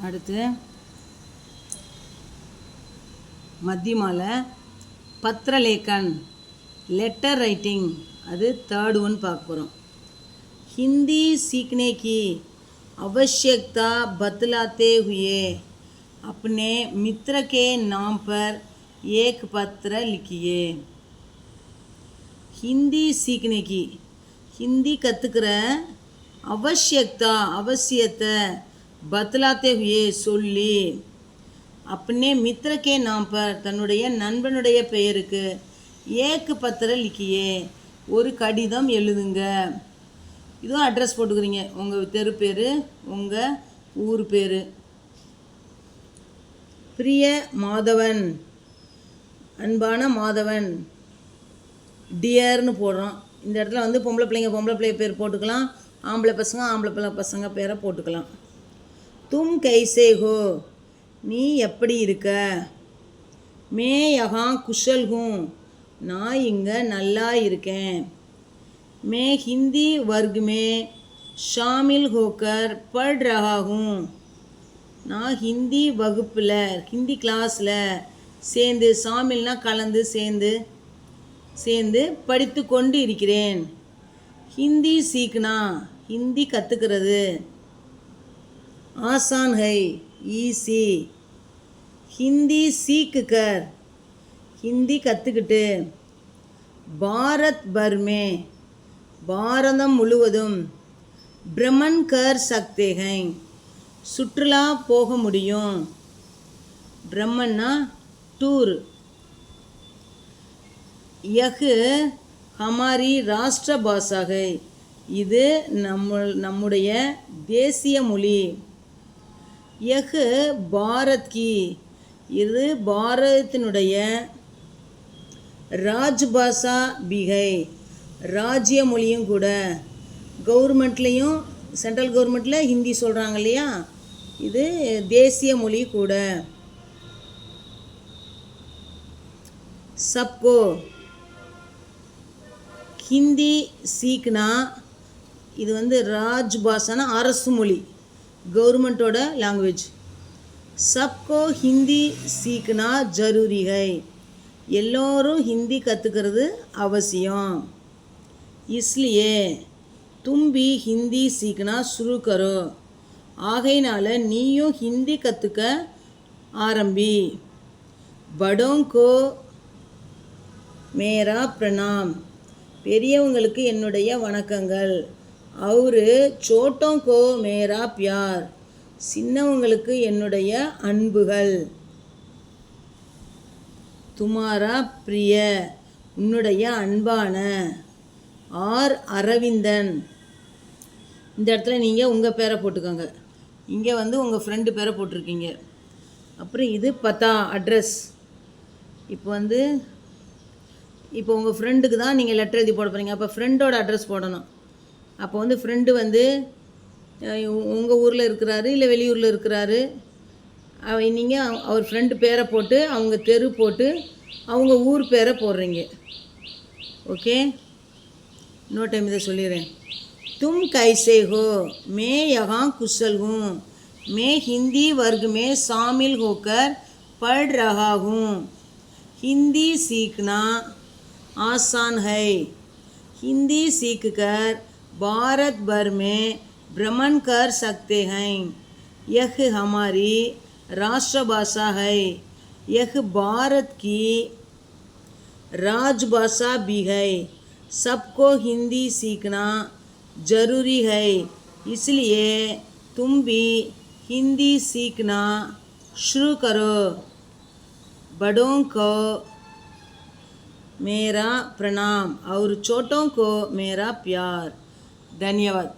அடுத்து மத்தியமால பத்ரலேக்கன் letter writing அது third one பார்க்க போகிறோம். हिंदी सीखने की आवश्यकता बतलाते हुए अपने मित्र के नाम पर एक पत्र लिखिए. हिंदी सीखने की हिंदी கற்றுக்கிற आवश्यकता அவசியத்தை बतलाते हुए சொல்லி अपने मित्र के नाम पर தன்னுடைய நண்பனுடைய பெயருக்கு एक पत्र लिखिए ஒரு கடிதம் எழுதுங்க. இதுவும் அட்ரஸ் போட்டுக்கிறீங்க, உங்கள் தெரு பேர், உங்கள் ஊர் பேர். பிரிய மாதவன், அன்பான மாதவன், டியர்னு போடுறோம். இந்த இடத்துல வந்து பொம்பளை பிள்ளைங்க பேர் போட்டுக்கலாம், ஆம்பளை பசங்க பேரை போட்டுக்கலாம். தும் கைசே ஹோ, நீ எப்படி இருக்க? மே யஹா குஷல் ஹூம், நான் இங்கே நல்லா இருக்கேன். मैं हिंदी वर्ग में शामिल होकर पढ़ रहा हूँ, நான் ஹிந்தி வகுப்பில் ஹிந்தி கிளாஸில் சேர்ந்து, ஷாமில்னா கலந்து சேர்ந்து படித்து கொண்டு இருக்கிறேன். ஹிந்தி சீக்னா ஹிந்தி கற்றுக்கிறது, ஆசான் ஹை ஈஸி. ஹிந்தி சீக்குக்கர் ஹிந்தி கற்றுக்கிட்டு, பாரத் பர்மே பாரதம் முழுவதும், பிரமன் கர் சக்தே ஹை சுற்றுலா போக முடியும். பிரம்மன்னா டூர். யஹ் ஹமாரி ராஷ்டிர பாஷா ஹை, இது நம்முடைய தேசிய மொழி. யஹ் பாரத் கி, இது பாரதத்தினுடைய ராஜ்பாஷா பிகை, ராஜ்ய மொழியும் கூட. கவர்மெண்ட்லேயும் சென்ட்ரல் கவர்மெண்ட்டில் ஹிந்தி சொல்கிறாங்க இல்லையா, இது தேசிய மொழி கூட. சப்கோ ஹிந்தி சீக்னா, இது வந்து ராஜ்பாஷானா அரசு மொழி, கவர்மெண்ட்டோட லாங்குவேஜ். சப்கோ ஹிந்தி சீக்னா ஜரூரி ஹை, எல்லோரும் ஹிந்தி கற்றுக்கிறது அவசியம். इसलिए तुम भी हिंदी सीखना शुरू करो, ஆகையினால நீயும் ஹிந்தி கற்றுக்க ஆரம்பி. बड़ों को मेरा प्रणाम, பெரியவங்களுக்கு என்னுடைய வணக்கங்கள். और छोटों को मेरा प्यार, சின்னவங்களுக்கு என்னுடைய அன்புகள். துமாரா பிரிய, உன்னுடைய அன்பான. ஆர் அரவிந்தன், இந்த இடத்துல நீங்கள் உங்கள் பேரை போட்டுக்கோங்க, இங்கே வந்து உங்கள் ஃப்ரெண்டு பேரை போட்டிருக்கீங்க. அப்புறம் இது பத்தா அட்ரஸ். இப்போ உங்கள் ஃப்ரெண்டுக்கு தான் நீங்கள் லெட்டர் எழுதி போட போகிறீங்க, அப்போ ஃப்ரெண்டோட அட்ரஸ் போடணும். அப்போ வந்து ஃப்ரெண்டு வந்து உங்கள் ஊரில் இருக்கிறாரு இல்லை வெளியூரில் இருக்கிறாரு, நீங்கள் அவர் ஃப்ரெண்டு பேரை போட்டு, அவங்க தெரு போட்டு, அவங்க ஊர் பேரை போடுறீங்க. ஓகே, இன்னொரு டைம் இதை சொல்லிடுறேன். तुम कैसे हो, मैं यहाँ कुशल हूँ. मैं हिंदी वर्ग में शामिल होकर पढ़ रहा हूँ. हिंदी सीखना आसान है. हिंदी सीखकर भारत भर में भ्रमण कर सकते हैं. यह हमारी राष्ट्रभाषा है. यह भारत की राजभाषा भी है. सबको हिंदी सीखना ज़रूरी है. इसलिए तुम भी हिंदी सीखना शुरू करो. बड़ों को मेरा प्रणाम और छोटों को मेरा प्यार. धन्यवाद.